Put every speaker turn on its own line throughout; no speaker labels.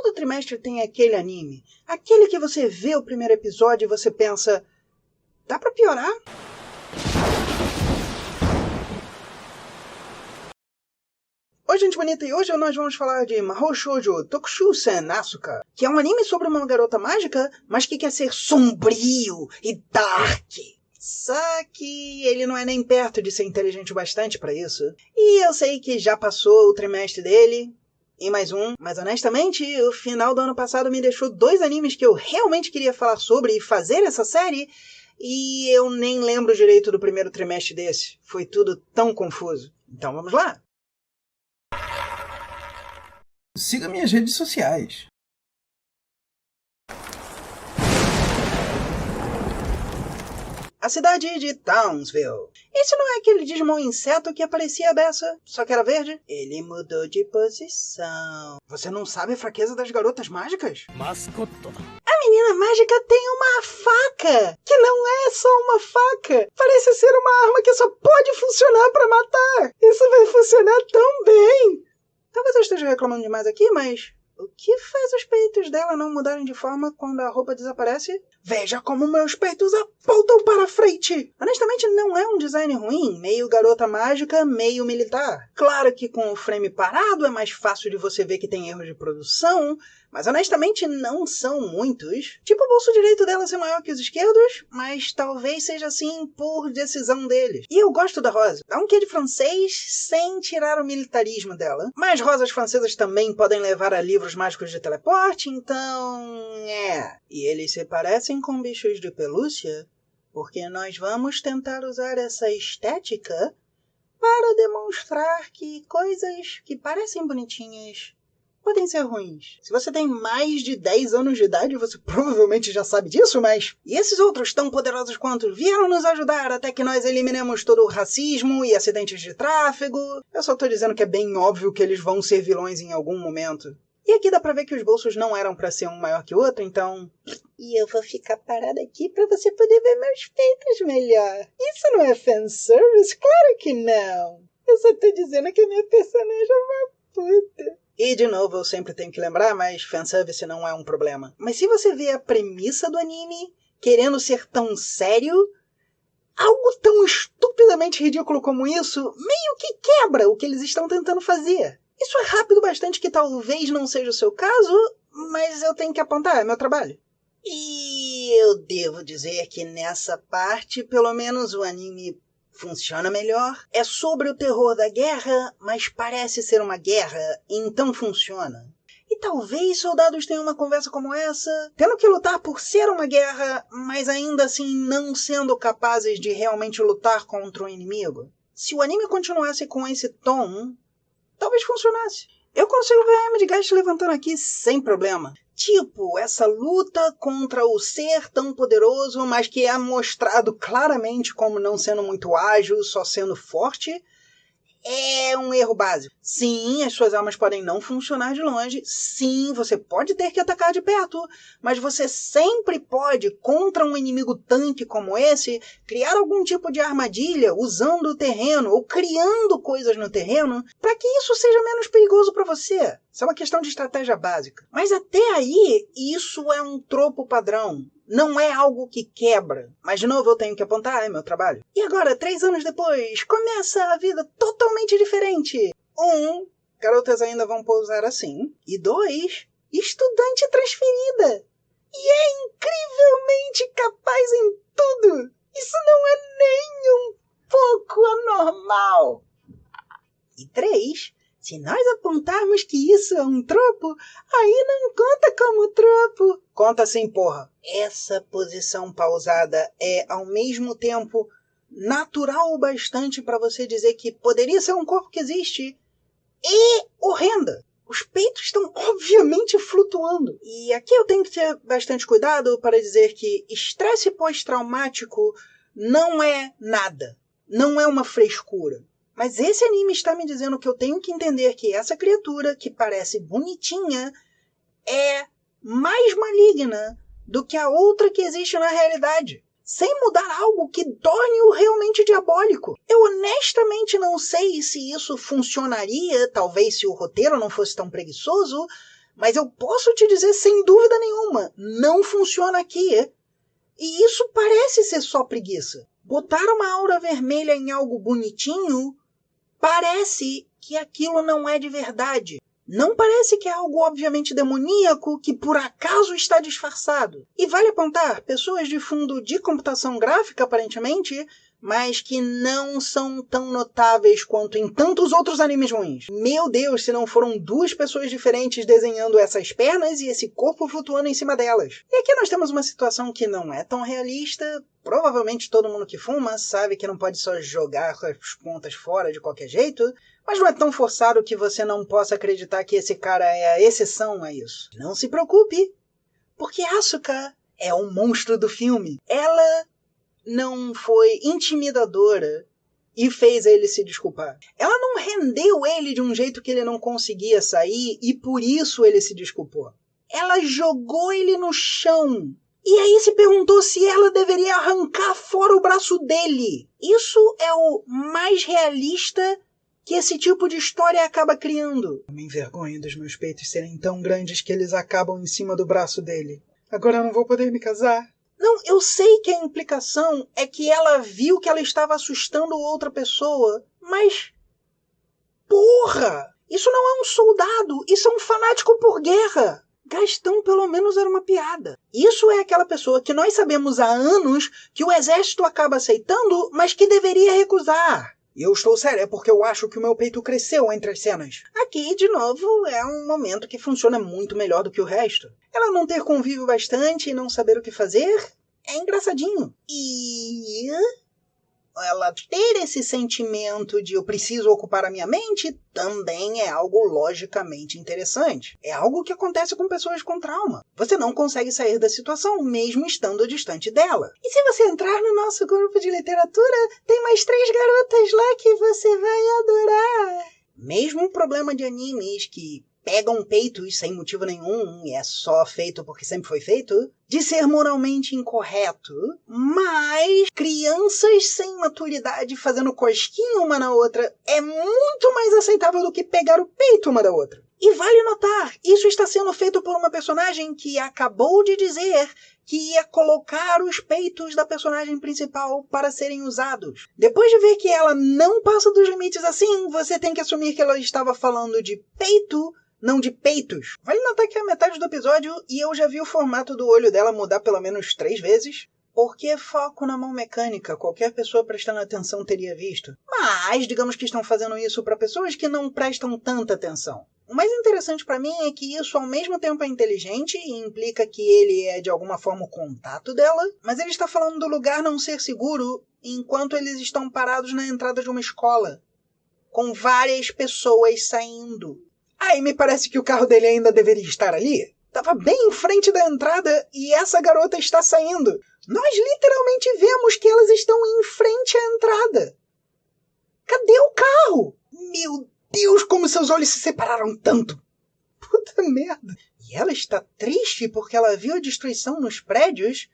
todo trimestre tem aquele anime. Aquele que você vê o primeiro episódio e você pensa, dá pra piorar? Oi, gente bonita, e hoje nós vamos falar de Mahou Shoujo Tokushusen Asuka, que é um anime sobre uma garota mágica, mas que quer ser sombrio e dark. Só que ele não é nem perto de ser inteligente o bastante pra isso. E eu sei que já passou o trimestre dele, e mais um, mas honestamente, o final do ano passado me deixou 2 animes que eu realmente queria falar sobre e fazer essa série, e eu nem lembro direito do primeiro trimestre desse. Foi tudo tão confuso. Então vamos lá!
Siga minhas redes sociais.
A cidade de Townsville. Esse não é aquele Digimon inseto que aparecia a beça, só que era verde? Ele mudou de posição. Você não sabe a fraqueza das garotas mágicas?
Mascotte.
A menina mágica tem uma faca, que não é só uma faca. Parece ser uma arma que só pode funcionar pra matar. Isso vai funcionar tão bem. Talvez eu esteja reclamando demais aqui, mas o que faz os peitos dela não mudarem de forma quando a roupa desaparece? Veja como meus peitos apontam para frente! Honestamente, não é um design ruim, meio garota mágica, meio militar. Claro que com o frame parado é mais fácil de você ver que tem erros de produção, mas honestamente não são muitos. Tipo o bolso direito dela ser maior que os esquerdos, mas talvez seja assim por decisão deles. E eu gosto da rosa. Dá um quê de francês sem tirar o militarismo dela. Mas rosas francesas também podem levar a livros mágicos de teleporte, então... E eles se parecem com bichos de pelúcia, porque nós vamos tentar usar essa estética para demonstrar que coisas que parecem bonitinhas podem ser ruins. Se você tem mais de 10 anos de idade, você provavelmente já sabe disso, mas... E esses outros tão poderosos quanto vieram nos ajudar até que nós eliminemos todo o racismo e acidentes de tráfego. Eu só tô dizendo que é bem óbvio que eles vão ser vilões em algum momento. E aqui dá pra ver que os bolsos não eram pra ser um maior que o outro, então... E eu vou ficar parada aqui pra você poder ver meus peitos melhor. Isso não é fanservice? Claro que não. Eu só tô dizendo que a minha personagem é uma puta. E, de novo, eu sempre tenho que lembrar, mas fanservice não é um problema. Mas se você vê a premissa do anime, querendo ser tão sério, algo tão estupidamente ridículo como isso, meio que quebra o que eles estão tentando fazer. Isso é rápido bastante que talvez não seja o seu caso, mas eu tenho que apontar, é meu trabalho. E eu devo dizer que nessa parte, pelo menos o anime funciona melhor. É sobre o terror da guerra, mas parece ser uma guerra, então funciona. E talvez soldados tenham uma conversa como essa, tendo que lutar por ser uma guerra, mas ainda assim não sendo capazes de realmente lutar contra o inimigo. Se o anime continuasse com esse tom, talvez funcionasse. Eu consigo ver a Amy de Geist levantando aqui sem problema. Tipo, essa luta contra o ser tão poderoso, mas que é mostrado claramente como não sendo muito ágil, só sendo forte, é um erro básico. Sim, as suas armas podem não funcionar de longe. Sim, você pode ter que atacar de perto. Mas você sempre pode, contra um inimigo tanque como esse, criar algum tipo de armadilha usando o terreno ou criando coisas no terreno para que isso seja menos perigoso para você. Isso é uma questão de estratégia básica. Mas até aí, isso é um tropo padrão. Não é algo que quebra. Mas, de novo, eu tenho que apontar, é meu trabalho. E agora, 3 anos depois, começa a vida totalmente diferente. 1, garotas ainda vão pousar assim. E 2, estudante transferida. E é incrivelmente capaz em tudo. Isso não é nem um pouco anormal. E 3... se nós apontarmos que isso é um tropo, aí não conta como tropo. Conta sim, porra. Essa posição pausada é, ao mesmo tempo, natural o bastante para você dizer que poderia ser um corpo que existe e horrenda. Os peitos estão obviamente flutuando. E aqui eu tenho que ter bastante cuidado para dizer que estresse pós-traumático não é nada. Não é uma frescura. Mas esse anime está me dizendo que eu tenho que entender que essa criatura, que parece bonitinha, é mais maligna do que a outra que existe na realidade. Sem mudar algo que torne-o realmente diabólico. Eu honestamente não sei se isso funcionaria, talvez se o roteiro não fosse tão preguiçoso, Mas eu posso te dizer sem dúvida nenhuma, não funciona aqui. E isso parece ser só preguiça. Botar uma aura vermelha em algo bonitinho parece que aquilo não é de verdade. Não parece que é algo obviamente demoníaco que por acaso está disfarçado. E vale apontar, pessoas de fundo de computação gráfica, aparentemente, mas que não são tão notáveis quanto em tantos outros animes ruins. Meu Deus, se não foram duas pessoas diferentes desenhando essas pernas e esse corpo flutuando em cima delas. E aqui nós temos uma situação que não é tão realista. Provavelmente todo mundo que fuma sabe que não pode só jogar as pontas fora de qualquer jeito, mas não é tão forçado que você não possa acreditar que esse cara é a exceção a isso. Não se preocupe, porque Asuka é o monstro do filme. Ela não foi intimidadora e fez ele se desculpar. Ela não rendeu ele de um jeito que ele não conseguia sair e por isso ele se desculpou. Ela jogou ele no chão. E aí se perguntou se ela deveria arrancar fora o braço dele. Isso é o mais realista que esse tipo de história acaba criando. Eu me envergonho dos meus peitos serem tão grandes que eles acabam em cima do braço dele. Agora eu não vou poder me casar. Não, eu sei que a implicação é que ela viu que ela estava assustando outra pessoa, mas... Porra! Isso não é um soldado, isso é um fanático por guerra. Gastão pelo menos era uma piada. Isso é aquela pessoa que nós sabemos há anos que o exército acaba aceitando, mas que deveria recusar. E eu estou sério, é porque eu acho que o meu peito cresceu entre as cenas. Aqui, de novo, é um momento que funciona muito melhor do que o resto. Ela não ter convívio bastante e não saber o que fazer é engraçadinho. E ela ter esse sentimento de eu preciso ocupar a minha mente também é algo logicamente interessante. É algo que acontece com pessoas com trauma. Você não consegue sair da situação mesmo estando distante dela. E se você entrar no nosso grupo de literatura, tem mais 3 garotas lá que você vai adorar. Mesmo um problema de animes que pegam peitos sem motivo nenhum e é só feito porque sempre foi feito, de ser moralmente incorreto, mas crianças sem maturidade fazendo cosquinha uma na outra é muito mais aceitável do que pegar o peito uma da outra. E vale notar, isso está sendo feito por uma personagem que acabou de dizer que ia colocar os peitos da personagem principal para serem usados. Depois de ver que ela não passa dos limites assim, você tem que assumir que ela estava falando de peito, não de peitos. Vale notar que é a metade do episódio e eu já vi o formato do olho dela mudar pelo menos 3 vezes. Porque foco na mão mecânica, qualquer pessoa prestando atenção teria visto. Mas, digamos que estão fazendo isso para pessoas que não prestam tanta atenção. O mais interessante para mim é que isso ao mesmo tempo é inteligente e implica que ele é de alguma forma o contato dela, mas ele está falando do lugar não ser seguro enquanto eles estão parados na entrada de uma escola, com várias pessoas saindo. Aí me parece que o carro dele ainda deveria estar ali. Tava bem em frente da entrada e essa garota está saindo. Nós literalmente vemos que elas estão em frente à entrada. Cadê o carro? Meu Deus, como seus olhos se separaram tanto. Puta merda. E ela está triste porque ela viu a destruição nos prédios.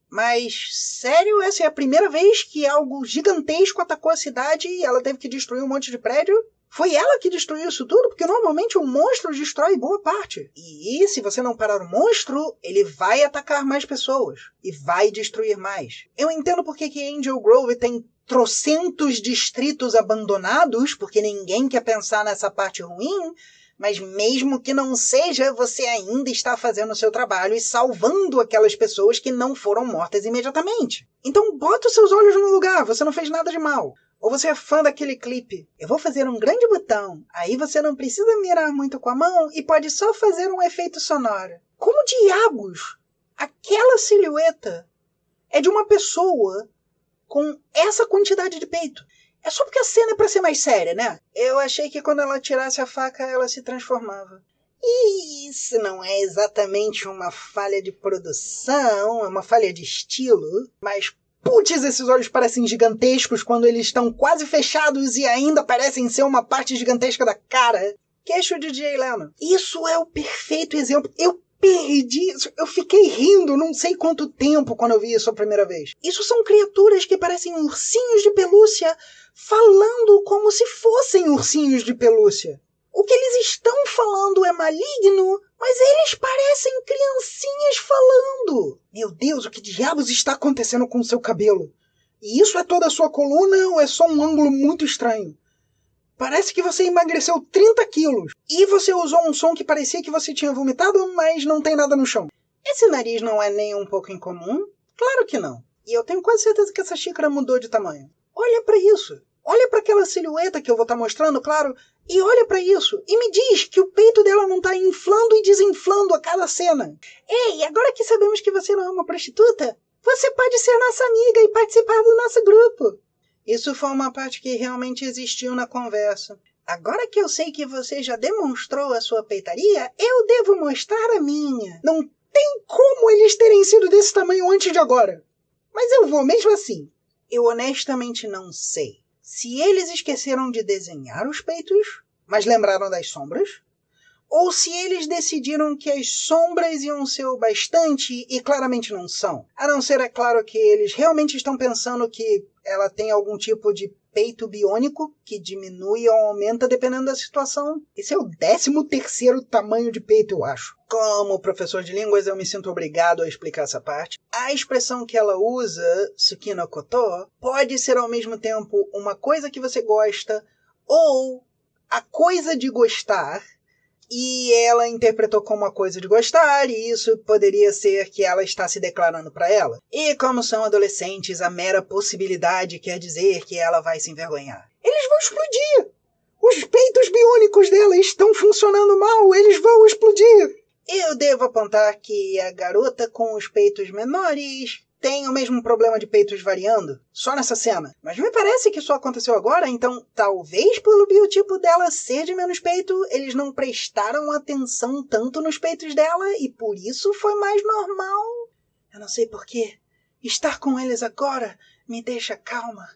Mas, sério, essa é a primeira vez que algo gigantesco atacou a cidade e ela teve que destruir um monte de prédio? Foi ela que destruiu isso tudo, porque normalmente o monstro destrói boa parte. E se você não parar o monstro, ele vai atacar mais pessoas. E vai destruir mais. Eu entendo porque que Angel Grove tem trocentos distritos abandonados, porque ninguém quer pensar nessa parte ruim, mas mesmo que não seja, você ainda está fazendo o seu trabalho e salvando aquelas pessoas que não foram mortas imediatamente. Então bota os seus olhos no lugar, você não fez nada de mal. Ou você é fã daquele clipe? Eu vou fazer um grande botão. Aí você não precisa mirar muito com a mão e pode só fazer um efeito sonoro. Como diabos aquela silhueta é de uma pessoa com essa quantidade de peito? É só porque a cena é pra ser mais séria, né? Eu achei que quando ela tirasse a faca, ela se transformava. E isso não é exatamente uma falha de produção, é uma falha de estilo, mas... Putz, esses olhos parecem gigantescos quando eles estão quase fechados e ainda parecem ser uma parte gigantesca da cara. Queixo de Jay Leno. Isso é o perfeito exemplo. Eu perdi isso. Eu fiquei rindo não sei quanto tempo quando eu vi isso a primeira vez. Isso são criaturas que parecem ursinhos de pelúcia falando como se fossem ursinhos de pelúcia. O que eles estão falando é maligno, mas eles parecem criancinhas falando. Meu Deus, o que diabos está acontecendo com o seu cabelo? E isso é toda a sua coluna ou é só um ângulo muito estranho? Parece que você emagreceu 30 quilos. E você usou um som que parecia que você tinha vomitado, mas não tem nada no chão. Esse nariz não é nem um pouco incomum? Claro que não. E eu tenho quase certeza que essa xícara mudou de tamanho. Olha pra isso. Olha pra aquela silhueta que eu vou estar mostrando, claro. E olha pra isso. E me diz que o peito dela não tá inflando e desinflando a cada cena. Ei, agora que sabemos que você não é uma prostituta, você pode ser nossa amiga e participar do nosso grupo. Isso foi uma parte que realmente existiu na conversa. Agora que eu sei que você já demonstrou a sua peitaria, eu devo mostrar a minha. Não tem como eles terem sido desse tamanho antes de agora. Mas eu vou mesmo assim. Eu honestamente não sei se eles esqueceram de desenhar os peitos, mas lembraram das sombras, ou se eles decidiram que as sombras iam ser o bastante e claramente não são. A não ser, é claro, que eles realmente estão pensando que ela tem algum tipo de peito biônico que diminui ou aumenta dependendo da situação. Esse é o 13º tamanho de peito, eu acho. Como professor de línguas, eu me sinto obrigado a explicar essa parte. A expressão que ela usa, Tsuki no koto, pode ser ao mesmo tempo uma coisa que você gosta ou a coisa de gostar. E ela interpretou como uma coisa de gostar, e isso poderia ser que ela está se declarando para ela. E como são adolescentes, a mera possibilidade quer dizer que ela vai se envergonhar. Eles vão explodir! Os peitos biônicos dela estão funcionando mal, eles vão explodir! Eu devo apontar que a garota com os peitos menores tem o mesmo problema de peitos variando, só nessa cena. Mas me parece que isso aconteceu agora, então talvez pelo biotipo dela ser de menos peito, eles não prestaram atenção tanto nos peitos dela e por isso foi mais normal. Eu não sei porquê. Estar com eles agora me deixa calma.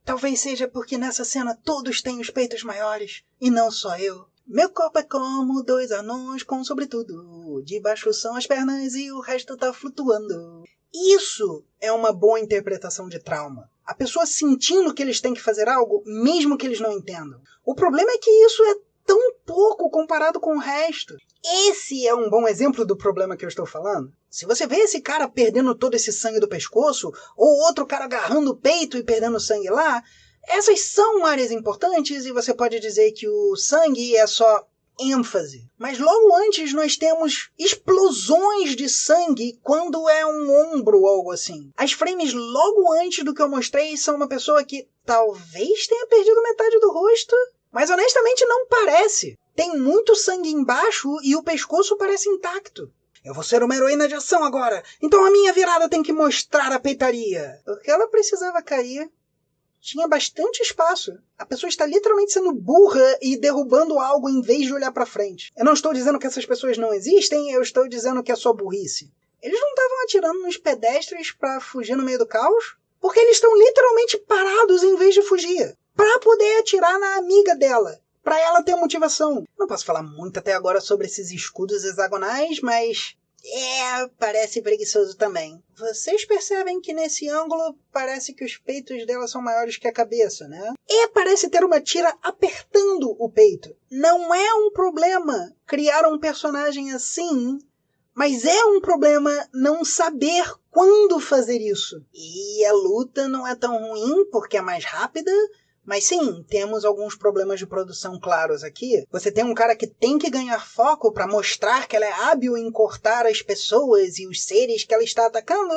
Talvez seja porque nessa cena todos têm os peitos maiores, e não só eu. Meu corpo é como 2 anões com sobretudo. Debaixo são as pernas e o resto tá flutuando. Isso é uma boa interpretação de trauma. A pessoa sentindo que eles têm que fazer algo, mesmo que eles não entendam. O problema é que isso é tão pouco comparado com o resto. Esse é um bom exemplo do problema que eu estou falando. Se você vê esse cara perdendo todo esse sangue do pescoço, ou outro cara agarrando o peito e perdendo sangue lá, essas são áreas importantes e você pode dizer que o sangue é só ênfase. Mas logo antes nós temos explosões de sangue quando é um ombro ou algo assim. As frames logo antes do que eu mostrei são uma pessoa que talvez tenha perdido metade do rosto, mas honestamente não parece. Tem muito sangue embaixo e o pescoço parece intacto. Eu vou ser uma heroína de ação agora, então a minha virada tem que mostrar a peitaria. Porque ela precisava cair. Tinha bastante espaço. A pessoa está literalmente sendo burra e derrubando algo em vez de olhar para frente. Eu não estou dizendo que essas pessoas não existem, eu estou dizendo que é só burrice. Eles não estavam atirando nos pedestres para fugir no meio do caos? Porque eles estão literalmente parados em vez de fugir. Para poder atirar na amiga dela. Para ela ter motivação. Não posso falar muito até agora sobre esses escudos hexagonais, mas parece preguiçoso também. Vocês percebem que nesse ângulo parece que os peitos dela são maiores que a cabeça, né? E parece ter uma tira apertando o peito. Não é um problema criar um personagem assim, mas é um problema não saber quando fazer isso. E a luta não é tão ruim porque é mais rápida. Mas sim, temos alguns problemas de produção claros aqui. Você tem um cara que tem que ganhar foco para mostrar que ela é hábil em cortar as pessoas e os seres que ela está atacando,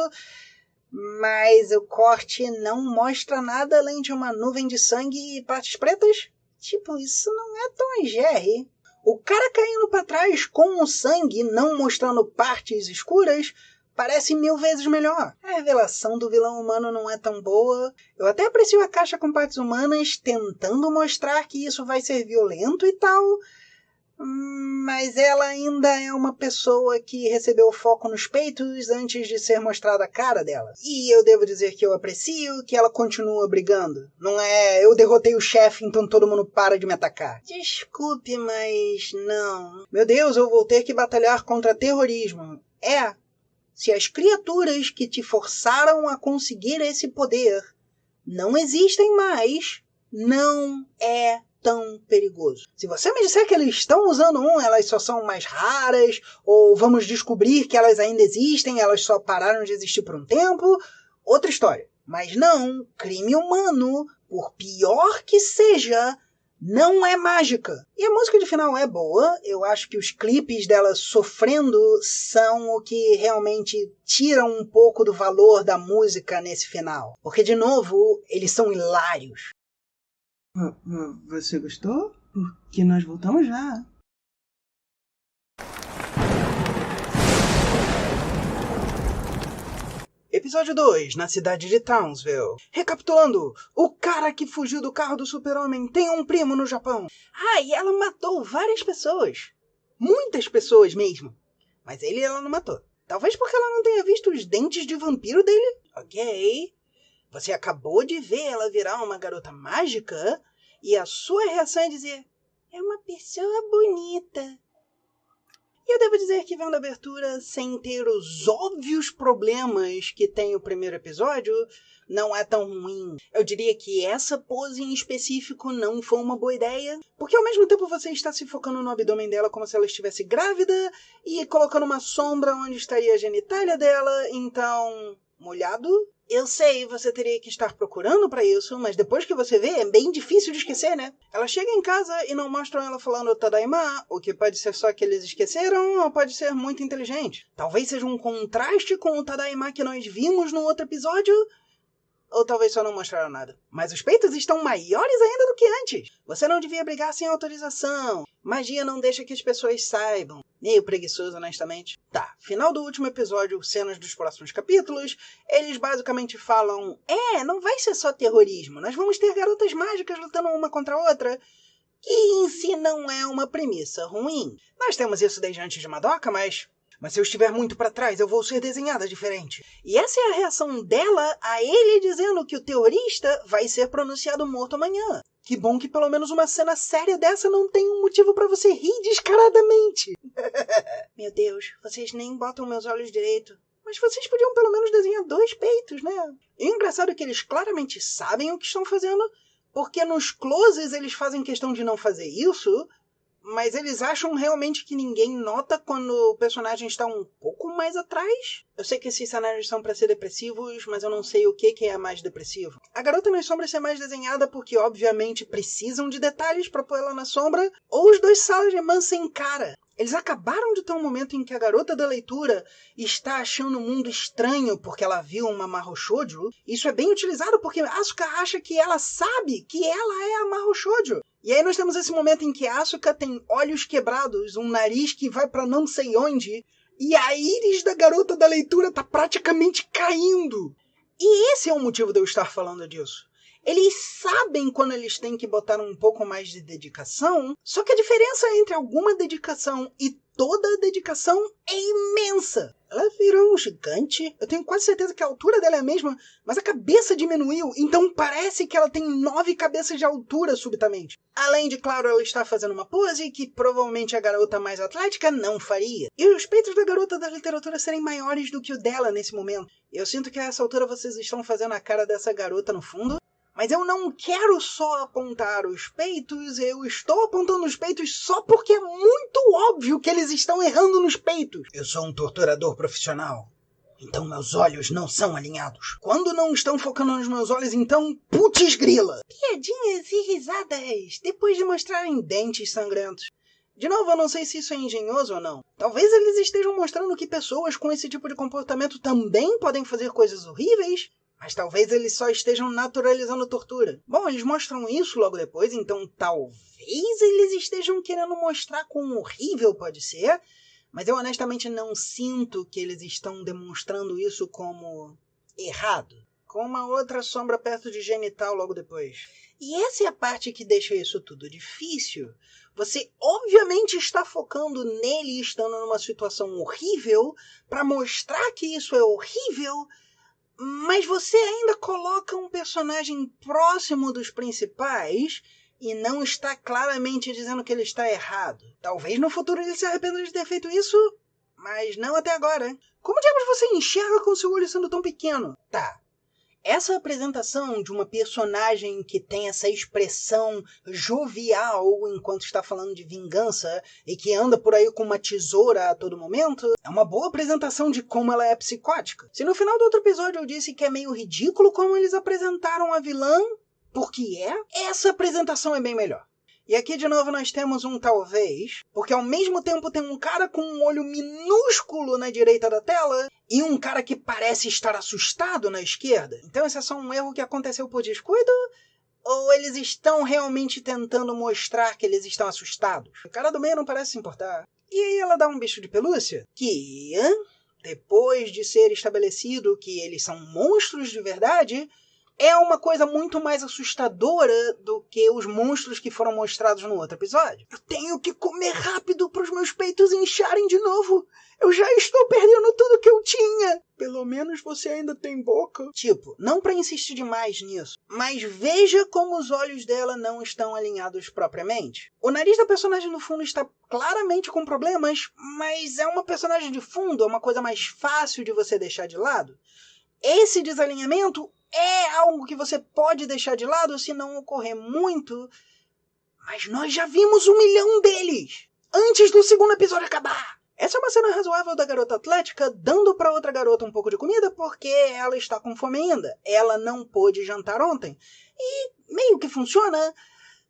mas o corte não mostra nada além de uma nuvem de sangue e partes pretas. Tipo, isso não é Tom e Jerry. O cara caindo para trás com o sangue, não mostrando partes escuras, parece 1000 vezes melhor. A revelação do vilão humano não é tão boa. Eu até aprecio a caixa com partes humanas tentando mostrar que isso vai ser violento e tal, mas ela ainda é uma pessoa que recebeu foco nos peitos antes de ser mostrada a cara dela. E eu devo dizer que eu aprecio que ela continua brigando. Não é eu derrotei o chefe, então todo mundo para de me atacar. Desculpe, mas não. Meu Deus, eu vou ter que batalhar contra terrorismo. Se as criaturas que te forçaram a conseguir esse poder não existem mais, não é tão perigoso. Se você me disser que eles estão usando elas só são mais raras, ou vamos descobrir que elas ainda existem, elas só pararam de existir por um tempo, outra história. Mas não, crime humano, por pior que seja, não é mágica. E a música de final é boa, eu acho que os clipes dela sofrendo são o que realmente tiram um pouco do valor da música nesse final. Porque, de novo, eles são hilários.
Você gostou? Porque nós voltamos já.
Episódio 2, na cidade de Townsville. Recapitulando, o cara que fugiu do carro do super-homem tem um primo no Japão. E ela matou várias pessoas. Muitas pessoas mesmo. Mas ela não matou. Talvez porque ela não tenha visto os dentes de vampiro dele. Ok. Você acabou de ver ela virar uma garota mágica e a sua reação é dizer: é uma pessoa bonita. E eu devo dizer que vendo a abertura sem ter os óbvios problemas que tem o primeiro episódio, não é tão ruim. Eu diria que essa pose em específico não foi uma boa ideia, porque ao mesmo tempo você está se focando no abdômen dela como se ela estivesse grávida e colocando uma sombra onde estaria a genitália dela, então, molhado? Eu sei, você teria que estar procurando pra isso, mas depois que você vê, é bem difícil de esquecer, né? Ela chega em casa e não mostram ela falando Tadaima, o que pode ser só que eles esqueceram, ou pode ser muito inteligente. Talvez seja um contraste com o Tadaima que nós vimos no outro episódio, ou talvez só não mostraram nada. Mas os peitos estão maiores ainda do que antes. Você não devia brigar sem autorização. Magia não deixa que as pessoas saibam. Meio preguiçoso, honestamente. Tá, final do último episódio, cenas dos próximos capítulos, eles basicamente falam: não vai ser só terrorismo, nós vamos ter garotas mágicas lutando uma contra a outra. Que em si não é uma premissa ruim. Nós temos isso desde antes de Madoka, mas se eu estiver muito pra trás, eu vou ser desenhada diferente. E essa é a reação dela a ele dizendo que o terrorista vai ser pronunciado morto amanhã. Que bom que pelo menos uma cena séria dessa não tem um motivo pra você rir descaradamente. Meu Deus, vocês nem botam meus olhos direito. Mas vocês podiam pelo menos desenhar 2 peitos, né? E o engraçado é que eles claramente sabem o que estão fazendo, porque nos closes eles fazem questão de não fazer isso, mas eles acham realmente que ninguém nota quando o personagem está um pouco mais atrás. Eu sei que esses cenários são para ser depressivos, mas eu não sei o que é mais depressivo. A garota nas sombras ser mais desenhada porque, obviamente, precisam de detalhes para pôr ela na sombra, ou os dois Salamans sem cara. Eles acabaram de ter um momento em que a garota da leitura está achando o mundo estranho porque ela viu uma Mahou Shoujo. Isso é bem utilizado porque Asuka acha que ela sabe que ela é a Mahou Shoujo. E aí nós temos esse momento em que Asuka tem olhos quebrados, um nariz que vai pra não sei onde, e a íris da garota da leitura tá praticamente caindo. E esse é o motivo de eu estar falando disso. Eles sabem quando eles têm que botar um pouco mais de dedicação, só que a diferença entre alguma dedicação e toda a dedicação é imensa. Ela virou um gigante, eu tenho quase certeza que a altura dela é a mesma, mas a cabeça diminuiu, então parece que ela tem 9 cabeças de altura subitamente. Além de, claro, ela estar fazendo uma pose que provavelmente a garota mais atlética não faria. E os peitos da garota da literatura serem maiores do que o dela nesse momento. Eu sinto que a essa altura vocês estão fazendo a cara dessa garota no fundo. Mas eu não quero só apontar os peitos, eu estou apontando os peitos só porque é muito óbvio que eles estão errando nos peitos. Eu sou um torturador profissional, então meus olhos não são alinhados. Quando não estão focando nos meus olhos, então, putz grila. Piadinhas e risadas, depois de mostrarem dentes sangrentos. De novo, eu não sei se isso é engenhoso ou não. Talvez eles estejam mostrando que pessoas com esse tipo de comportamento também podem fazer coisas horríveis, mas talvez eles só estejam naturalizando tortura. Bom, eles mostram isso logo depois, então talvez eles estejam querendo mostrar quão horrível pode ser, mas eu honestamente não sinto que eles estão demonstrando isso como errado. Com uma outra sombra perto de genital logo depois. E essa é a parte que deixa isso tudo difícil. Você obviamente está focando nele estando numa situação horrível para mostrar que isso é horrível, mas você ainda coloca um personagem próximo dos principais e não está claramente dizendo que ele está errado. Talvez no futuro ele se arrependa de ter feito isso, mas não até agora. Como diabos você enxerga com seu olho sendo tão pequeno? Tá. Essa apresentação de uma personagem que tem essa expressão jovial enquanto está falando de vingança e que anda por aí com uma tesoura a todo momento, é uma boa apresentação de como ela é psicótica. Se no final do outro episódio eu disse que é meio ridículo como eles apresentaram a vilã, porque essa apresentação é bem melhor. E aqui de novo nós temos um talvez, porque ao mesmo tempo tem um cara com um olho minúsculo na direita da tela e um cara que parece estar assustado na esquerda. Então esse é só um erro que aconteceu por descuido? Ou eles estão realmente tentando mostrar que eles estão assustados? O cara do meio não parece se importar. E aí ela dá um bicho de pelúcia que, depois de ser estabelecido que eles são monstros de verdade, é uma coisa muito mais assustadora do que os monstros que foram mostrados no outro episódio. Eu tenho que comer rápido para os meus peitos incharem de novo. Eu já estou perdendo tudo que eu tinha. Pelo menos você ainda tem boca. Tipo, não para insistir demais nisso, mas veja como os olhos dela não estão alinhados propriamente. O nariz da personagem no fundo está claramente com problemas, mas é uma personagem de fundo, é uma coisa mais fácil de você deixar de lado. Esse desalinhamento é algo que você pode deixar de lado se não ocorrer muito, mas nós já vimos 1 milhão deles antes do segundo episódio acabar. Essa é uma cena razoável da garota atlética dando para outra garota um pouco de comida porque ela está com fome ainda. Ela não pôde jantar ontem. E meio que funciona,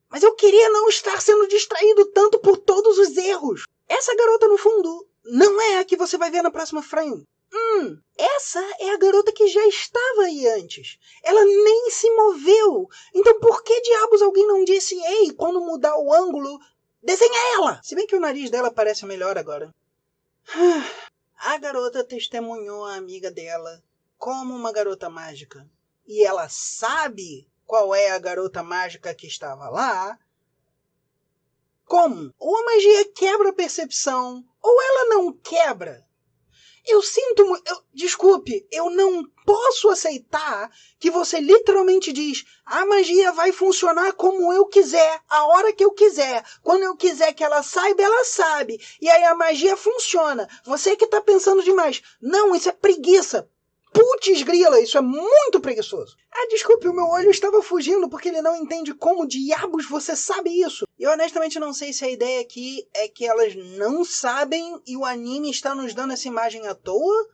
mas eu queria não estar sendo distraído tanto por todos os erros. Essa garota no fundo não é a que você vai ver na próxima frame. Essa é a garota que já estava aí antes. Ela nem se moveu. Então por que diabos alguém não disse, ei, quando mudar o ângulo, desenha ela? Se bem que o nariz dela parece melhor agora. A garota testemunhou a amiga dela como uma garota mágica. E ela sabe qual é a garota mágica que estava lá. Como? Ou a magia quebra a percepção, ou ela não quebra. Eu sinto muito... Desculpe, eu não posso aceitar que você literalmente diz a magia vai funcionar como eu quiser, a hora que eu quiser. Quando eu quiser que ela saiba, ela sabe. E aí a magia funciona. Você que tá pensando demais. Não, isso é preguiça. Putz grila, isso é muito preguiçoso. Desculpe, o meu olho estava fugindo porque ele não entende como diabos você sabe isso. Eu honestamente não sei se a ideia aqui é que elas não sabem e o anime está nos dando essa imagem à toa,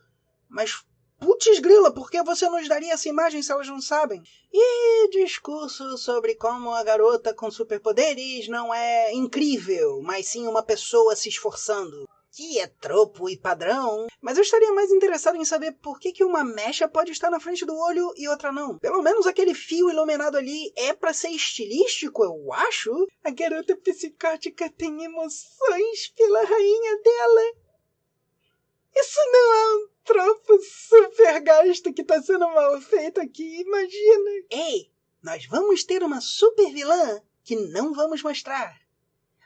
mas putz grila, por que você nos daria essa imagem se elas não sabem? E discurso sobre como a garota com superpoderes não é incrível, mas sim uma pessoa se esforçando. Que é tropo e padrão, mas eu estaria mais interessado em saber por que uma mecha pode estar na frente do olho e outra não. Pelo menos aquele fio iluminado ali é pra ser estilístico, eu acho. A garota psicótica tem emoções pela rainha dela. Isso não é um tropo super gasto que tá sendo mal feito aqui, imagina. Ei, nós vamos ter uma super vilã que não vamos mostrar.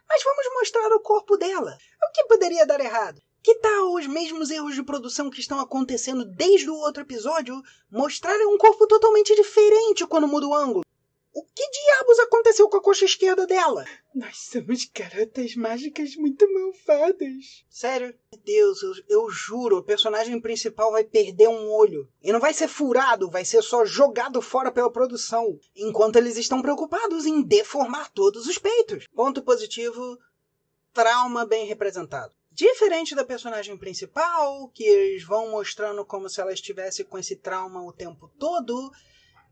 Mas vamos mostrar o corpo dela. O que poderia dar errado? Que tal os mesmos erros de produção que estão acontecendo desde o outro episódio mostrarem um corpo totalmente diferente quando muda o ângulo? O que diabos aconteceu com a coxa esquerda dela? Nós somos garotas mágicas muito malvadas. Sério? Meu Deus, eu juro, o personagem principal vai perder um olho. E não vai ser furado, vai ser só jogado fora pela produção. Enquanto eles estão preocupados em deformar todos os peitos. Ponto positivo, trauma bem representado. Diferente da personagem principal, que eles vão mostrando como se ela estivesse com esse trauma o tempo todo,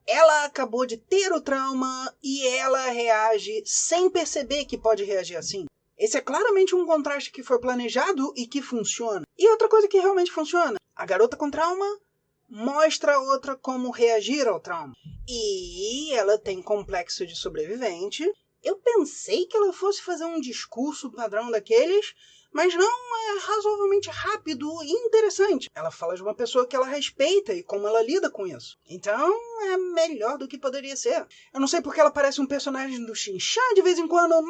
ela acabou de ter o trauma e ela reage sem perceber que pode reagir assim. Esse é claramente um contraste que foi planejado e que funciona. E outra coisa que realmente funciona. A garota com trauma mostra a outra como reagir ao trauma. E ela tem complexo de sobrevivente. Eu pensei que ela fosse fazer um discurso padrão daqueles, mas não, é razoavelmente rápido e interessante. Ela fala de uma pessoa que ela respeita e como ela lida com isso. Então, é melhor do que poderia ser. Eu não sei porque ela parece um personagem do Shin-Chan de vez em quando,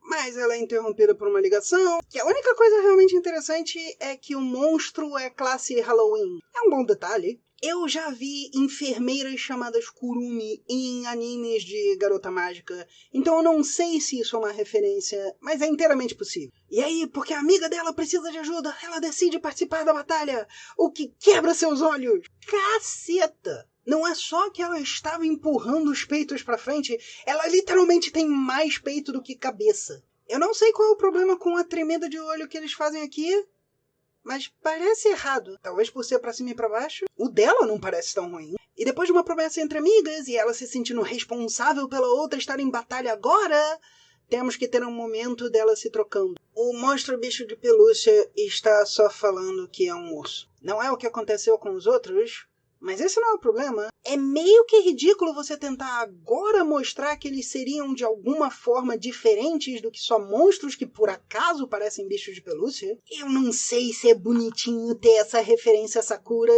mas ela é interrompida por uma ligação. Que a única coisa realmente interessante é que o monstro é classe Halloween. É um bom detalhe. Eu já vi enfermeiras chamadas Kurumi em animes de garota mágica, então eu não sei se isso é uma referência, mas é inteiramente possível. E aí, porque a amiga dela precisa de ajuda, ela decide participar da batalha, o que quebra seus olhos. Caceta! Não é só que ela estava empurrando os peitos pra frente, ela literalmente tem mais peito do que cabeça. Eu não sei qual é o problema com a tremida de olho que eles fazem aqui, mas parece errado. Talvez por ser pra cima e pra baixo. O dela não parece tão ruim. E depois de uma promessa entre amigas e ela se sentindo responsável pela outra estar em batalha agora, temos que ter um momento dela se trocando. O monstro bicho de pelúcia está só falando que é um urso. Não é o que aconteceu com os outros, mas esse não é o problema. É meio que ridículo você tentar agora mostrar que eles seriam de alguma forma diferentes do que só monstros que por acaso parecem bichos de pelúcia. Eu não sei se é bonitinho ter essa referência a Sakura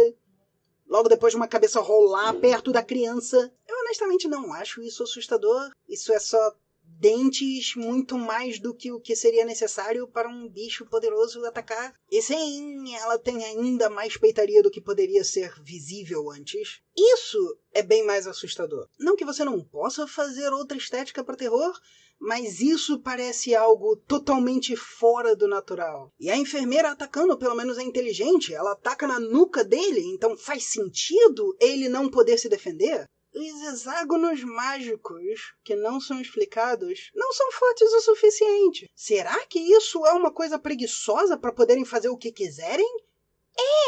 logo depois de uma cabeça rolar perto da criança. Eu honestamente não acho isso assustador. Isso é só dentes muito mais do que o que seria necessário para um bicho poderoso atacar. E sim, ela tem ainda mais peitaria do que poderia ser visível antes. Isso é bem mais assustador. Não que você não possa fazer outra estética para terror, mas isso parece algo totalmente fora do natural. E a enfermeira atacando pelo menos é inteligente. Ela ataca na nuca dele, então faz sentido ele não poder se defender. Os hexágonos mágicos, que não são explicados, não são fortes o suficiente. Será que isso é uma coisa preguiçosa para poderem fazer o que quiserem?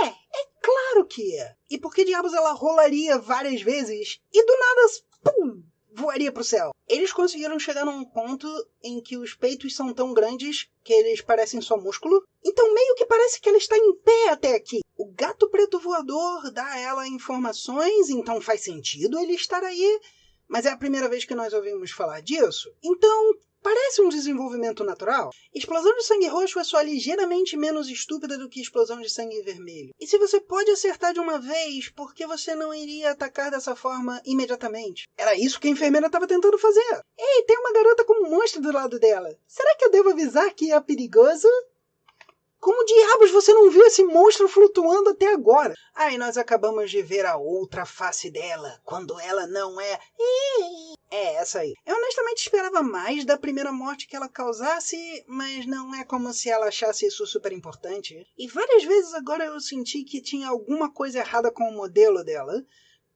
É claro que é. E por que diabos ela rolaria várias vezes e do nada, pum, voaria pro céu? Eles conseguiram chegar num ponto em que os peitos são tão grandes que eles parecem só músculo. Então meio que parece que ela está em pé até aqui. O gato preto voador dá a ela informações, então faz sentido ele estar aí. Mas é a primeira vez que nós ouvimos falar disso. Então parece um desenvolvimento natural. Explosão de sangue roxo é só ligeiramente menos estúpida do que explosão de sangue vermelho. E se você pode acertar de uma vez, por que você não iria atacar dessa forma imediatamente? Era isso que a enfermeira estava tentando fazer. Ei, tem uma garota como um monstro do lado dela. Será que eu devo avisar que é perigoso? Como diabos você não viu esse monstro flutuando até agora? Aí nós acabamos de ver a outra face dela, quando ela não é... É essa aí. Eu honestamente esperava mais da primeira morte que ela causasse, mas não é como se ela achasse isso super importante. E várias vezes agora eu senti que tinha alguma coisa errada com o modelo dela.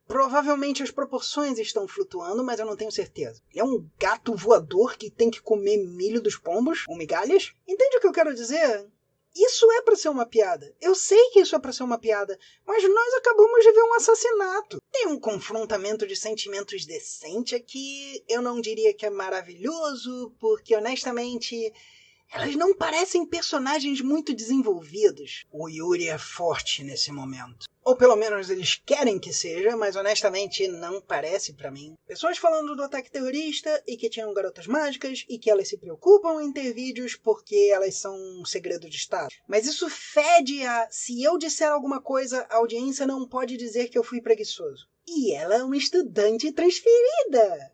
Provavelmente as proporções estão flutuando, mas eu não tenho certeza. É um gato voador que tem que comer milho dos pombos, ou migalhas? Entende o que eu quero dizer? Isso é pra ser uma piada. Eu sei que isso é pra ser uma piada, mas nós acabamos de ver um assassinato. Tem um confrontamento de sentimentos decente aqui. Eu não diria que é maravilhoso, porque honestamente elas não parecem personagens muito desenvolvidos. O Yuri é forte nesse momento. Ou pelo menos eles querem que seja, mas honestamente não parece pra mim. Pessoas falando do ataque terrorista e que tinham garotas mágicas e que elas se preocupam em ter vídeos porque elas são um segredo de Estado. Mas isso fede a... Se eu disser alguma coisa, a audiência não pode dizer que eu fui preguiçoso. E ela é uma estudante transferida.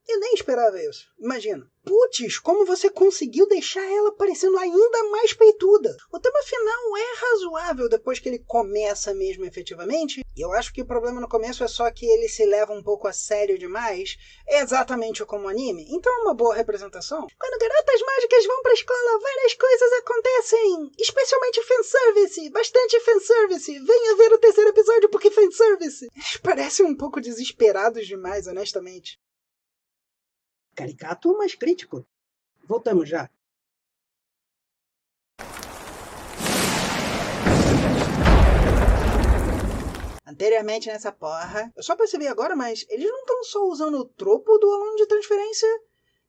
Eu nem esperava isso. Imagina. Putz, como você conseguiu deixar ela parecendo ainda mais peituda? O tema final é razoável depois que ele começa mesmo efetivamente. E eu acho que o problema no começo é só que ele se leva um pouco a sério demais. É exatamente como o anime. Então é uma boa representação. Quando garotas mágicas vão pra escola, várias coisas acontecem. Especialmente fanservice. Bastante fanservice. Venha ver o terceiro episódio porque fanservice. Eles parecem um pouco desesperados demais, honestamente.
Caricato, mas crítico. Voltamos já.
Anteriormente nessa porra, eu só percebi agora, mas eles não estão só usando o tropo do aluno de transferência.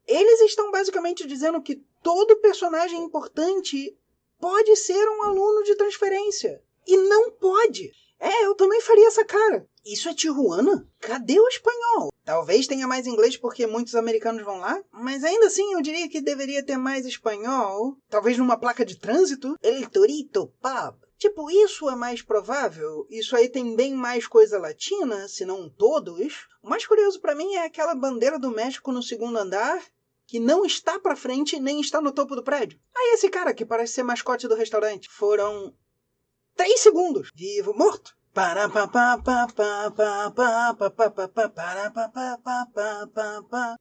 Eles estão basicamente dizendo que todo personagem importante pode ser um aluno de transferência. E não pode. Eu também faria essa cara. Isso é Tijuana? Cadê o espanhol? Talvez tenha mais inglês porque muitos americanos vão lá, mas ainda assim eu diria que deveria ter mais espanhol. Talvez numa placa de trânsito. El Torito Pub. Tipo, isso é mais provável. Isso aí tem bem mais coisa latina, se não todos. O mais curioso pra mim é aquela bandeira do México no segundo andar, que não está pra frente nem está no topo do prédio. Aí esse cara que parece ser mascote do restaurante. Foram 3 segundos. Vivo, morto.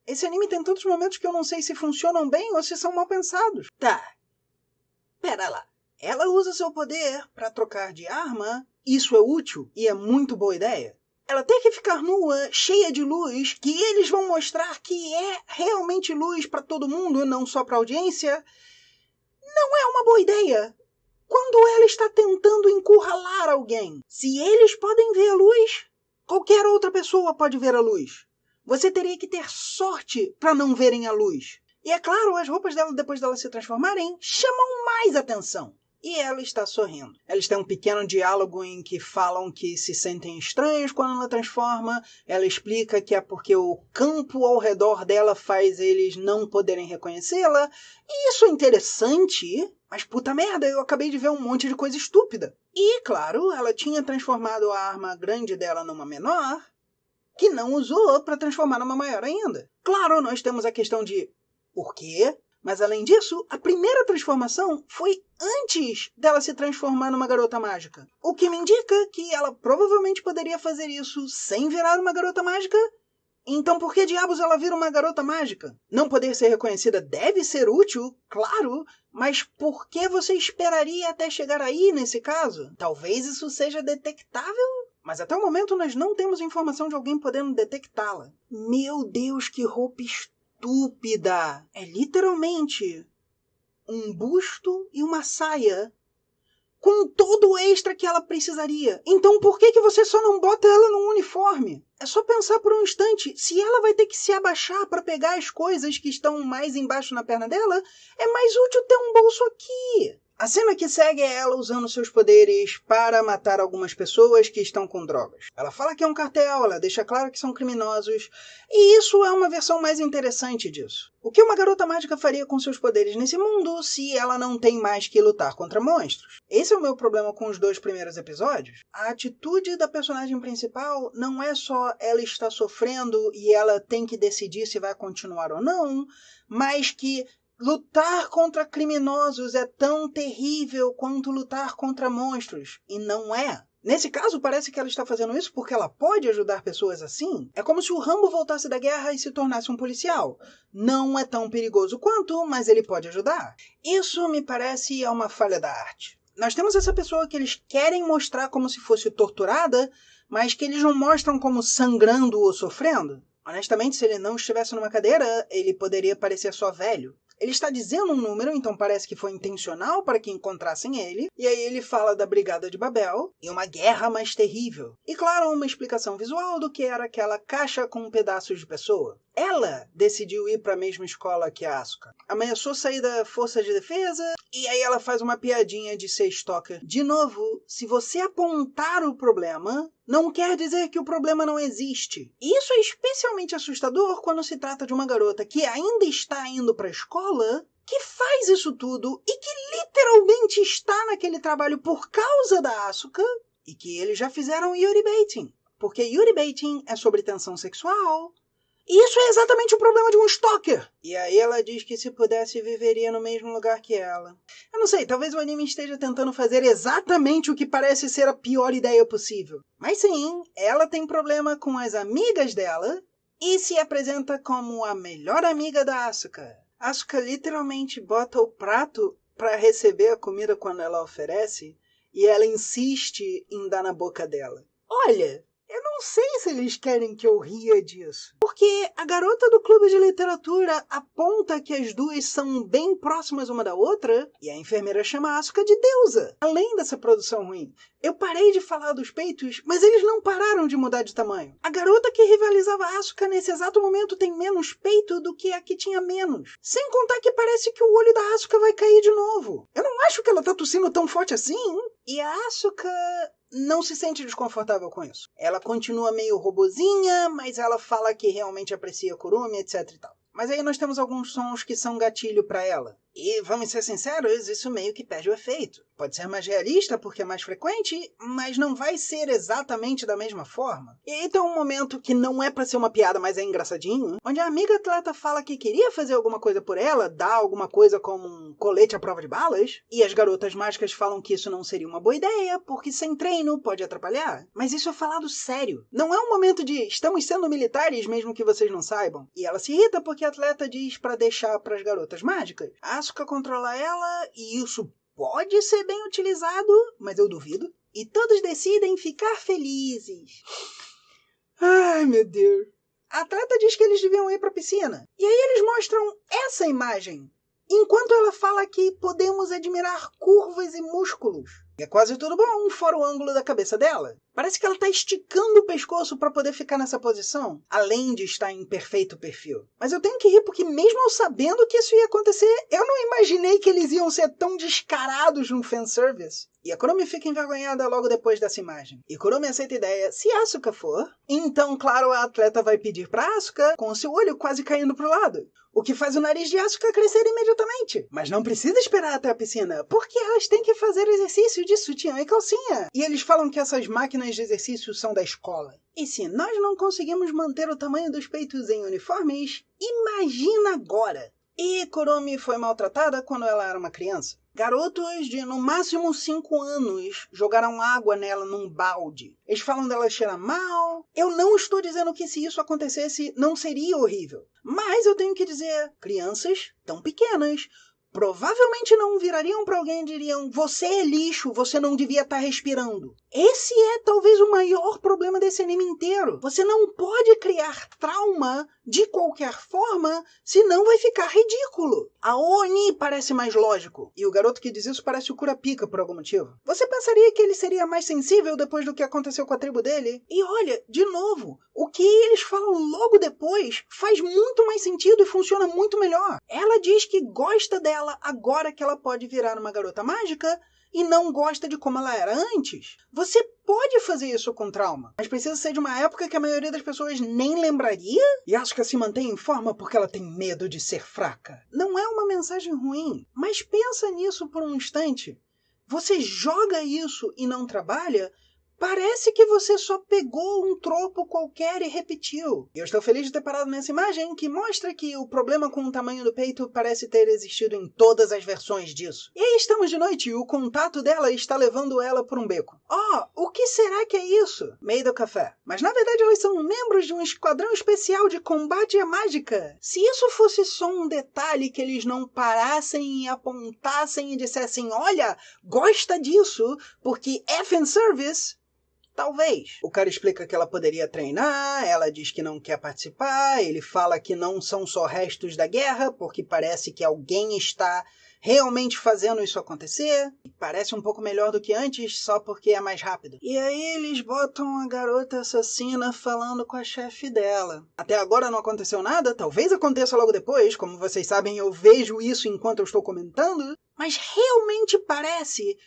Esse anime tem tantos momentos que eu não sei se funcionam bem ou se são mal pensados. Tá. Pera lá. Ela usa seu poder pra trocar de arma. Isso é útil e é muito boa ideia. ela ter que ficar nua, cheia de luz, que eles vão mostrar que é realmente luz para todo mundo, não só para a audiência, não é uma boa ideia. Quando ela está tentando encurralar alguém, se eles podem ver a luz, qualquer outra pessoa pode ver a luz. Você teria que ter sorte para não verem a luz. E é claro, as roupas dela, depois dela se transformarem, chamam mais atenção. E ela está sorrindo. Eles têm um pequeno diálogo em que falam que se sentem estranhos quando ela transforma. Ela explica que é porque o campo ao redor dela faz eles não poderem reconhecê-la. E isso é interessante, mas puta merda, eu acabei de ver um monte de coisa estúpida. E, claro, ela tinha transformado a arma grande dela numa menor, que não usou para transformar numa maior ainda. Claro, nós temos a questão de por quê? Mas além disso, a primeira transformação foi antes dela se transformar numa garota mágica. O que me indica que ela provavelmente poderia fazer isso sem virar uma garota mágica. Então por que diabos ela vira uma garota mágica? Não poder ser reconhecida deve ser útil, claro, mas por que você esperaria até chegar aí nesse caso? Talvez isso seja detectável? Mas até o momento nós não temos informação de alguém podendo detectá-la. Meu Deus, que roupa estúpida! É literalmente um busto e uma saia com todo o extra que ela precisaria. Então por que você só não bota ela num uniforme? É só pensar por um instante, se ela vai ter que se abaixar para pegar as coisas que estão mais embaixo na perna dela, é mais útil ter um bolso aqui. A cena que segue é ela usando seus poderes para matar algumas pessoas que estão com drogas. Ela fala que é um cartel, ela deixa claro que são criminosos, e isso é uma versão mais interessante disso. O que uma garota mágica faria com seus poderes nesse mundo se ela não tem mais que lutar contra monstros? Esse é o meu problema com os 2 primeiros episódios. A atitude da personagem principal não é só ela está sofrendo e ela tem que decidir se vai continuar ou não, mas que lutar contra criminosos é tão terrível quanto lutar contra monstros. E não é. Nesse caso, parece que ela está fazendo isso porque ela pode ajudar pessoas assim. É como se o Rambo voltasse da guerra e se tornasse um policial. Não é tão perigoso quanto, mas ele pode ajudar. Isso me parece uma falha da arte. Nós temos essa pessoa que eles querem mostrar como se fosse torturada, mas que eles não mostram como sangrando ou sofrendo. Honestamente, se ele não estivesse numa cadeira, ele poderia parecer só velho. Ele está dizendo um número, então parece que foi intencional para que encontrassem ele. E aí ele fala da Brigada de Babel e uma guerra mais terrível. E claro, uma explicação visual do que era aquela caixa com pedaços de pessoa. Ela decidiu ir para a mesma escola que a Asuka. Ameaçou sair da força de defesa e aí ela faz uma piadinha de ser stalker. De novo, se você apontar o problema, não quer dizer que o problema não existe. E isso é especialmente assustador quando se trata de uma garota que ainda está indo para a escola, que faz isso tudo e que literalmente está naquele trabalho por causa da Asuka e que eles já fizeram Yuri Baiting. Porque Yuri Baiting é sobre tensão sexual. E isso é exatamente o problema de um stalker. E aí ela diz que se pudesse viveria no mesmo lugar que ela. Eu não sei, talvez o anime esteja tentando fazer exatamente o que parece ser a pior ideia possível. Mas sim, ela tem problema com as amigas dela e se apresenta como a melhor amiga da Asuka. Asuka literalmente bota o prato para receber a comida quando ela oferece e ela insiste em dar na boca dela. Olha, eu não sei se eles querem que eu ria disso. Porque a garota do clube de literatura aponta que as duas são bem próximas uma da outra e a enfermeira chama a Asuka de deusa. Além dessa produção ruim, eu parei de falar dos peitos, mas eles não pararam de mudar de tamanho. A garota que rivalizava a Asuka nesse exato momento tem menos peito do que a que tinha menos. Sem contar que parece que o olho da Asuka vai cair de novo. Eu não acho que ela tá tossindo tão forte assim. E a Asuka não se sente desconfortável com isso. Ela continua meio robozinha, mas ela fala que realmente aprecia Kurumi, etc e tal. Mas aí nós temos alguns sons que são gatilho para ela. E, vamos ser sinceros, isso meio que perde o efeito. Pode ser mais realista porque é mais frequente, mas não vai ser exatamente da mesma forma. E aí tem um momento que não é pra ser uma piada, mas é engraçadinho, onde a amiga atleta fala que queria fazer alguma coisa por ela, dar alguma coisa como um colete à prova de balas, e as garotas mágicas falam que isso não seria uma boa ideia, porque sem treino pode atrapalhar. Mas isso é falado sério. Não é um momento de estamos sendo militares mesmo que vocês não saibam. E ela se irrita porque a atleta diz pra deixar pras garotas mágicas. A Asuka controla ela e isso pode ser bem utilizado, mas eu duvido. E todos decidem ficar felizes. Ai, meu Deus. A atleta diz que eles deviam ir pra piscina. E aí eles mostram essa imagem. Enquanto ela fala que podemos admirar curvas e músculos. É quase tudo bom, fora o ângulo da cabeça dela. Parece que ela está esticando o pescoço para poder ficar nessa posição, além de estar em perfeito perfil. Mas eu tenho que rir porque mesmo eu sabendo que isso ia acontecer, eu não imaginei que eles iam ser tão descarados no fanservice. E a Kurumi fica envergonhada logo depois dessa imagem. E Kurumi aceita a ideia, se Asuka for, então claro a atleta vai pedir para Asuka com o seu olho quase caindo pro lado. O que faz o nariz de Asuka crescer imediatamente. Mas não precisa esperar até a piscina, porque elas têm que fazer exercício de sutiã e calcinha. E eles falam que essas máquinas de exercício são da escola. E se nós não conseguimos manter o tamanho dos peitos em uniformes, imagina agora. E Kurumi foi maltratada quando ela era uma criança. Garotos de no máximo 5 anos jogaram água nela num balde. Eles falam dela cheirar mal. Eu não estou dizendo que se isso acontecesse não seria horrível. Mas eu tenho que dizer, crianças tão pequenas provavelmente não virariam para alguém e diriam: você é lixo, você não devia estar respirando. Esse é talvez o maior problema desse anime inteiro. Você não pode criar trauma de qualquer forma, senão vai ficar ridículo. A Oni parece mais lógico, e o garoto que diz isso parece o Kurapika por algum motivo. Você pensaria que ele seria mais sensível depois do que aconteceu com a tribo dele? E olha, de novo, o que eles falam logo depois faz muito mais sentido e funciona muito melhor. Ela diz que gosta dela agora que ela pode virar uma garota mágica e não gosta de como ela era antes. Você pode fazer isso com trauma, mas precisa ser de uma época que a maioria das pessoas nem lembraria? E Asuka se mantém em forma porque ela tem medo de ser fraca. Não é uma mensagem ruim, mas pensa nisso por um instante. Você joga isso e não trabalha? Parece que você só pegou um tropo qualquer e repetiu. E eu estou feliz de ter parado nessa imagem que mostra que o problema com o tamanho do peito parece ter existido em todas as versões disso. E aí estamos de noite e o contato dela está levando ela por um beco. O que será que é isso? Meio do café. Mas na verdade elas são membros de um esquadrão especial de combate à mágica. Se isso fosse só um detalhe que eles não parassem e apontassem e dissessem: olha, gosta disso, porque é fanservice, talvez. O cara explica que ela poderia treinar, ela diz que não quer participar, ele fala que não são só restos da guerra, porque parece que alguém está realmente fazendo isso acontecer. Parece um pouco melhor do que antes, só porque é mais rápido. E aí eles botam a garota assassina falando com a chefe dela. Até agora não aconteceu nada, talvez aconteça logo depois, como vocês sabem eu vejo isso enquanto eu estou comentando, mas realmente parece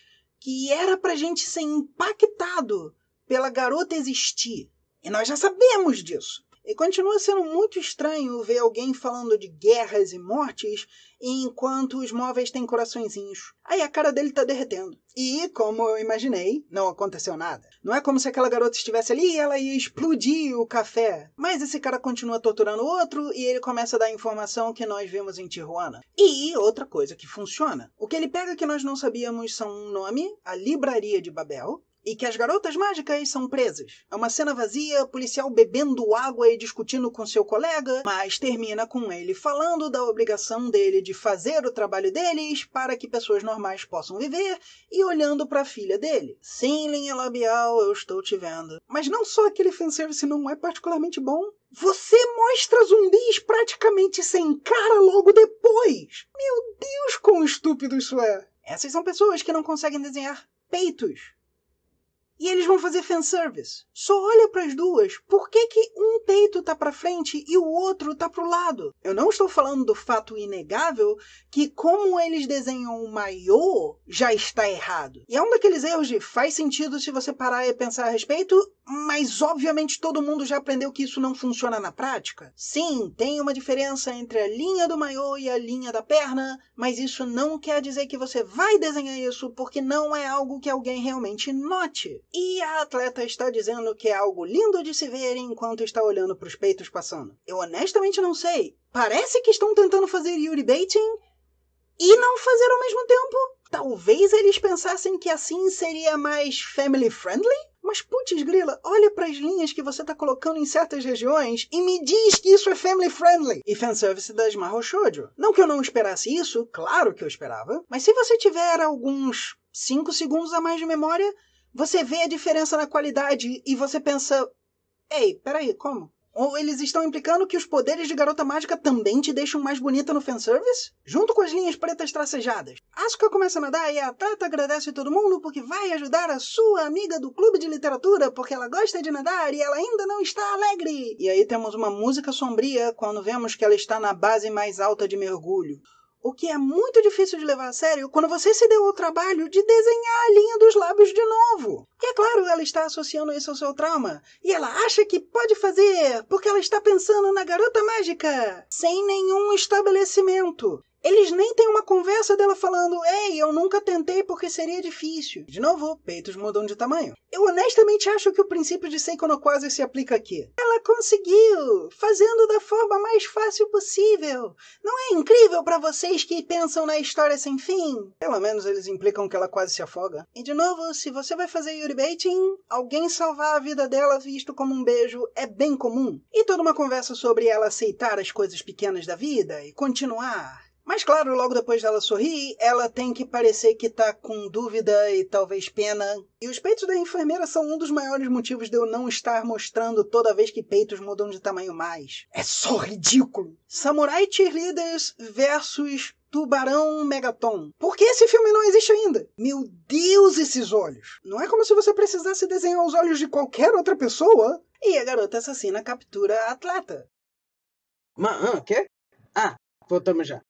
que era pra gente ser impactado pela garota existir. E nós já sabemos disso. E continua sendo muito estranho ver alguém falando de guerras e mortes enquanto os móveis têm coraçõezinhos. Aí a cara dele tá derretendo. E, como eu imaginei, não aconteceu nada. Não é como se aquela garota estivesse ali e ela ia explodir o café. Mas esse cara continua torturando o outro e ele começa a dar a informação que nós vimos em Tijuana. E outra coisa que funciona. O que ele pega que nós não sabíamos são um nome, a Libraria de Babel, e que as garotas mágicas são presas. É uma cena vazia, policial bebendo água e discutindo com seu colega, mas termina com ele falando da obrigação dele de fazer o trabalho deles para que pessoas normais possam viver e olhando para a filha dele. Sem linha labial, eu estou te vendo. Mas não só aquele fanservice não é particularmente bom. Você mostra zumbis praticamente sem cara logo depois. Meu Deus, quão estúpido isso é. Essas são pessoas que não conseguem desenhar peitos. E eles vão fazer fanservice. Só olha para as duas. Por que um peito tá para frente e o outro tá pro lado? Eu não estou falando do fato inegável que como eles desenham o maiô já está errado. E é um daqueles erros de faz sentido se você parar e pensar a respeito, mas obviamente todo mundo já aprendeu que isso não funciona na prática. Sim, tem uma diferença entre a linha do maiô e a linha da perna, mas isso não quer dizer que você vai desenhar isso porque não é algo que alguém realmente note. E a atleta está dizendo que é algo lindo de se ver enquanto está olhando para os peitos passando. Eu honestamente não sei. Parece que estão tentando fazer Yuri baiting e não fazer ao mesmo tempo. Talvez eles pensassem que assim seria mais family friendly? Mas putz grila, olha para as linhas que você está colocando em certas regiões e me diz que isso é family friendly. E fanservice das Mahou Shoujo. Não que eu não esperasse isso, claro que eu esperava. Mas se você tiver alguns 5 segundos a mais de memória, você vê a diferença na qualidade e você pensa, Ei, peraí, como? Ou eles estão implicando que os poderes de garota mágica também te deixam mais bonita no fanservice? Junto com as linhas pretas tracejadas. Asuka começa a nadar e a Tata agradece todo mundo porque vai ajudar a sua amiga do clube de literatura porque ela gosta de nadar e ela ainda não está alegre. E aí temos uma música sombria quando vemos que ela está na base mais alta de mergulho. O que é muito difícil de levar a sério quando você se deu ao trabalho de desenhar a linha dos lábios de novo. E é claro, ela está associando isso ao seu trauma. E ela acha que pode fazer porque ela está pensando na garota mágica, sem nenhum estabelecimento. Eles nem têm uma conversa dela falando, ei, eu nunca tentei porque seria difícil. De novo, peitos mudam de tamanho. Eu honestamente acho que o princípio de Seiko no Quase se aplica aqui. Ela conseguiu, fazendo da forma mais fácil possível. Não é incrível pra vocês que pensam na história sem fim? Pelo menos eles implicam que ela quase se afoga. E de novo, se você vai fazer Yuribaiting, alguém salvar a vida dela visto como um beijo é bem comum. E toda uma conversa sobre ela aceitar as coisas pequenas da vida e continuar. Mas claro, logo depois dela sorrir, ela tem que parecer que tá com dúvida e talvez pena. E os peitos da enfermeira são um dos maiores motivos de eu não estar mostrando toda vez que peitos mudam de tamanho mais. É só ridículo! Samurai Cheerleaders versus Tubarão Megaton. Por que esse filme não existe ainda? Meu Deus, esses olhos! Não é como se você precisasse desenhar os olhos de qualquer outra pessoa. E a garota assassina captura a atleta.
Quê? Ah, voltamos já.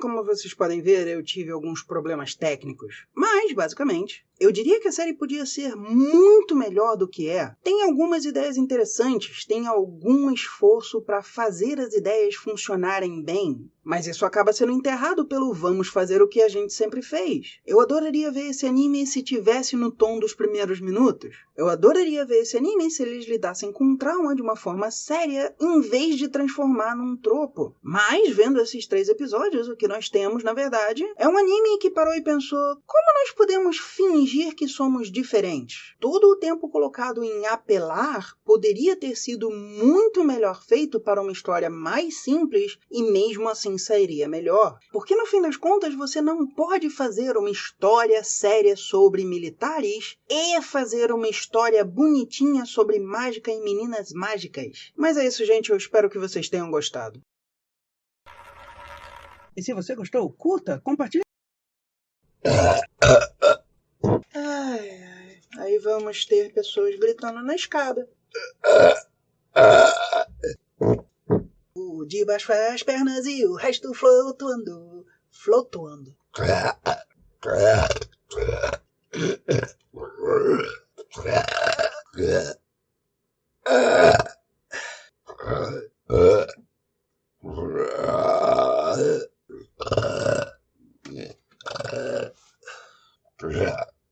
Como vocês podem ver, eu tive alguns problemas técnicos. Mas, basicamente, eu diria que a série podia ser muito melhor do que é. Tem algumas ideias interessantes, tem algum esforço para fazer as ideias funcionarem bem. Mas isso acaba sendo enterrado pelo vamos fazer o que a gente sempre fez. Eu adoraria ver esse anime se tivesse no tom dos primeiros minutos. Eu adoraria ver esse anime se eles lidassem com um trauma de uma forma séria, em vez de transformar num tropo. Mas, vendo esses 3 episódios, o que nós temos, na verdade, é um anime que parou e pensou, como nós podemos fingir que somos diferentes? Todo o tempo colocado em apelar poderia ter sido muito melhor feito para uma história mais simples e mesmo assim sairia melhor. Porque no fim das contas você não pode fazer uma história séria sobre militares e fazer uma história bonitinha sobre mágica e meninas mágicas. Mas é isso, gente. Eu espero que vocês tenham gostado.
E se você gostou, curta, compartilhe.
Aí vamos ter pessoas gritando na escada. O de baixo as pernas e o resto flutuando.